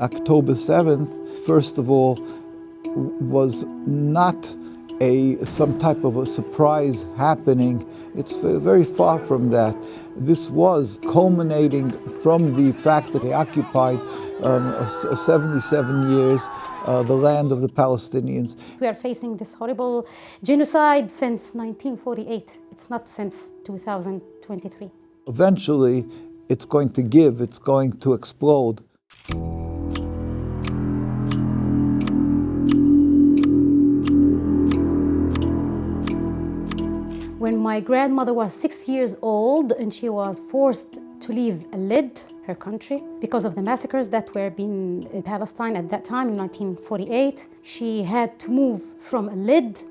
October 7th, first of all, was not some type of a surprise happening. It's very far from that. This was culminating from the fact that they occupied 77 years the land of the Palestinians. We are facing this horrible genocide since 1948. It's not since 2023. Eventually, it's going to give, it's going to explode. When my grandmother was 6 years old and she was forced to leave Lid, her country, because of the massacres that were being in Palestine at that time in 1948, she had to move from Lid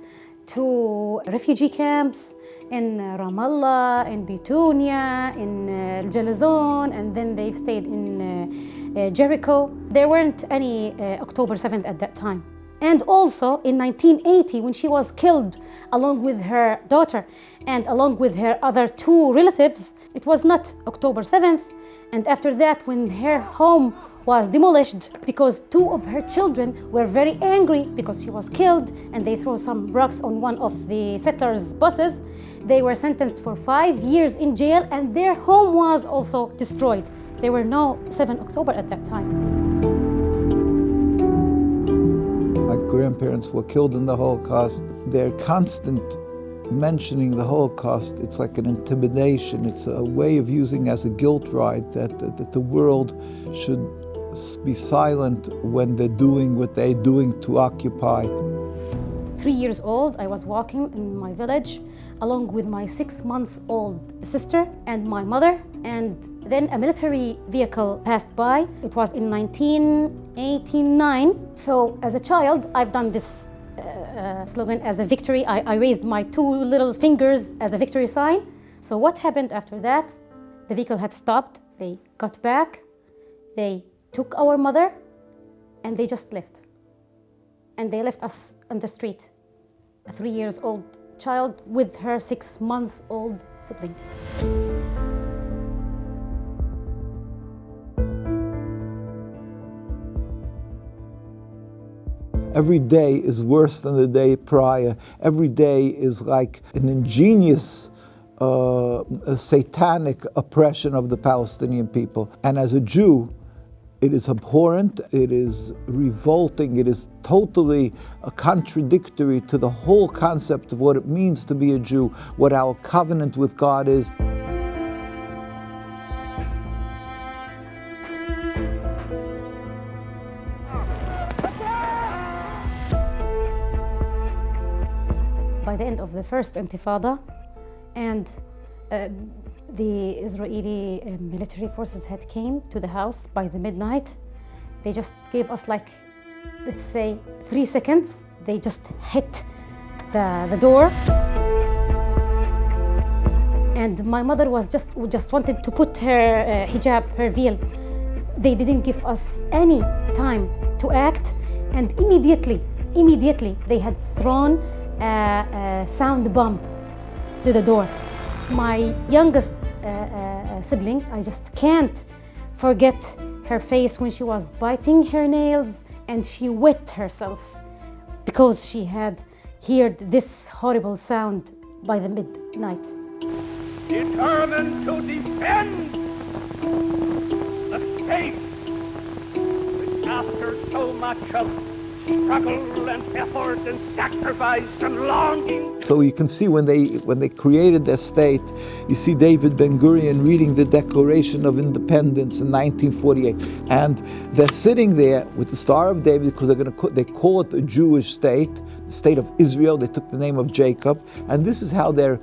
to refugee camps in Ramallah, in Bitunia, in Jalazon, and then they stayed in Jericho. There weren't any October 7th at that time. And also in 1980, when she was killed along with her daughter and along with her other two relatives, it was not October 7th. And after that, when her home was demolished because two of her children were very angry because she was killed and they threw some rocks on one of the settlers' buses, they were sentenced for 5 years in jail and their home was also destroyed. There were no 7 October at that time. My grandparents were killed in the Holocaust. Their constant mentioning the Holocaust, it's like an intimidation. It's a way of using as a guilt ride that the world should be silent when they're doing what they're doing to occupy. 3 years old, I was walking in my village along with my 6-month-old sister and my mother, and then a military vehicle passed by. It was in 1989. So as a child, I've done this slogan as a victory. I raised my 2 little fingers as a victory sign. So what happened after that? The vehicle had stopped, they got back, they took our mother, and they just left. And they left us on the street, a 3-year-old child with her 6-month-old sibling. Every day is worse than the day prior. Every day is like an ingenious, satanic oppression of the Palestinian people. And as a Jew, it is abhorrent, it is revolting, it is totally contradictory to the whole concept of what it means to be a Jew, what our covenant with God is. By the end of the first Intifada, and the Israeli military forces had came to the house by the midnight. They just gave us like, let's say, 3 seconds. They just hit the door. And my mother was just wanted to put her hijab, her veil. They didn't give us any time to act, and immediately they had thrown a sound bomb to the door. My youngest sibling, I just can't forget her face when she was biting her nails and she wet herself because she had heard this horrible sound by the midnight. Determined to defend the state, which after so much of struggle and effort and sacrifice and longing. So you can see when they created their state, you see David Ben-Gurion reading the Declaration of Independence in 1948, and they're sitting there with the Star of David because they call it a Jewish state, the state of Israel. They took the name of Jacob, and this is how they're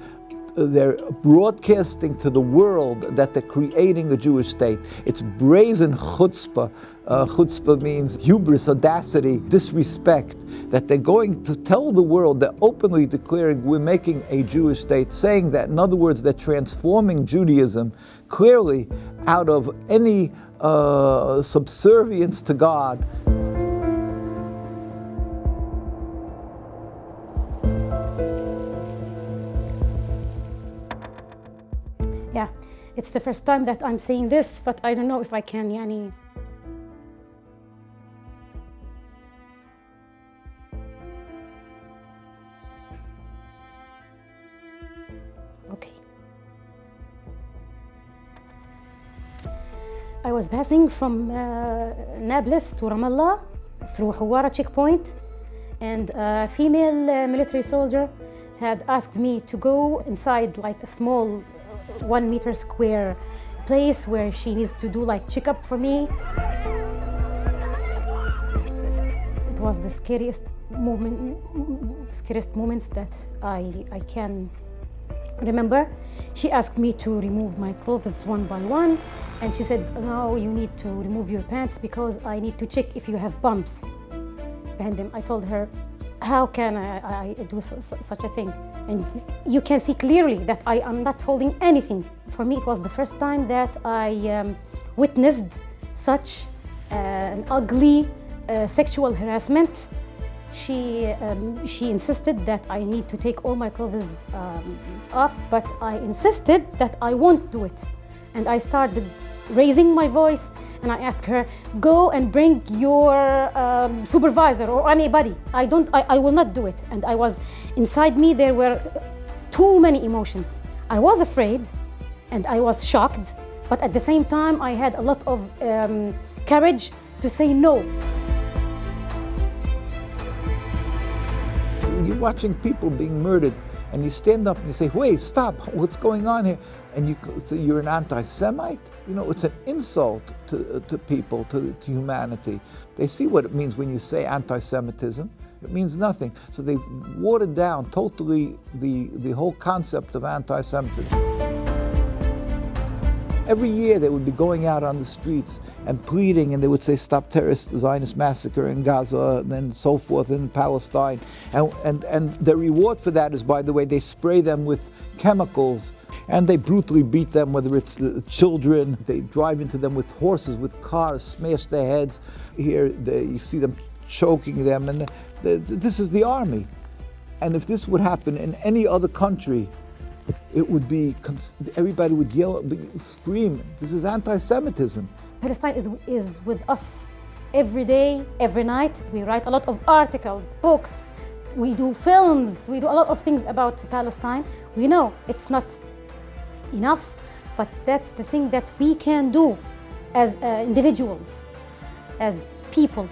broadcasting to the world that they're creating a Jewish state. It's brazen chutzpah. Chutzpah means hubris, audacity, disrespect, that they're going to tell the world, they're openly declaring we're making a Jewish state, saying that, in other words, they're transforming Judaism clearly out of any subservience to God. Yeah, it's the first time that I'm saying this, but I don't know if I can, I was passing from Nablus to Ramallah through Hawara checkpoint, and a female military soldier had asked me to go inside like a small 1 meter square place where she needs to do like checkup for me. It was the scariest moments that I can remember. She asked me to remove my clothes one by one, and she said, no, you need to remove your pants because I need to check if you have bumps behind them. I told her, how can I do such a thing? And you can see clearly that I am not holding anything. For me, it was the first time that I witnessed such an ugly sexual harassment. She insisted that I need to take all my clothes off, but I insisted that I won't do it. And I started raising my voice, and I asked her, go and bring your supervisor or anybody. I will not do it. And I was, inside me, there were too many emotions. I was afraid and I was shocked, but at the same time, I had a lot of courage to say no. You're watching people being murdered, and you stand up and you say, wait, stop, what's going on here? And so you're an anti-Semite? You know, it's an insult to people, to humanity. They see what it means when you say anti-Semitism. It means nothing. So they've watered down totally the whole concept of anti-Semitism. Every year they would be going out on the streets and pleading, and they would say, stop terrorist Zionist massacre in Gaza, and then so forth in Palestine. And the reward for that is, by the way, they spray them with chemicals, and they brutally beat them, whether it's children. They drive into them with horses, with cars, smash their heads. Here you see them choking them, and this is the army. And if this would happen in any other country, it would be, everybody would yell, scream, this is anti-Semitism. Palestine is with us every day, every night. We write a lot of articles, books, we do films, we do a lot of things about Palestine. We know it's not enough, but that's the thing that we can do as individuals, as people.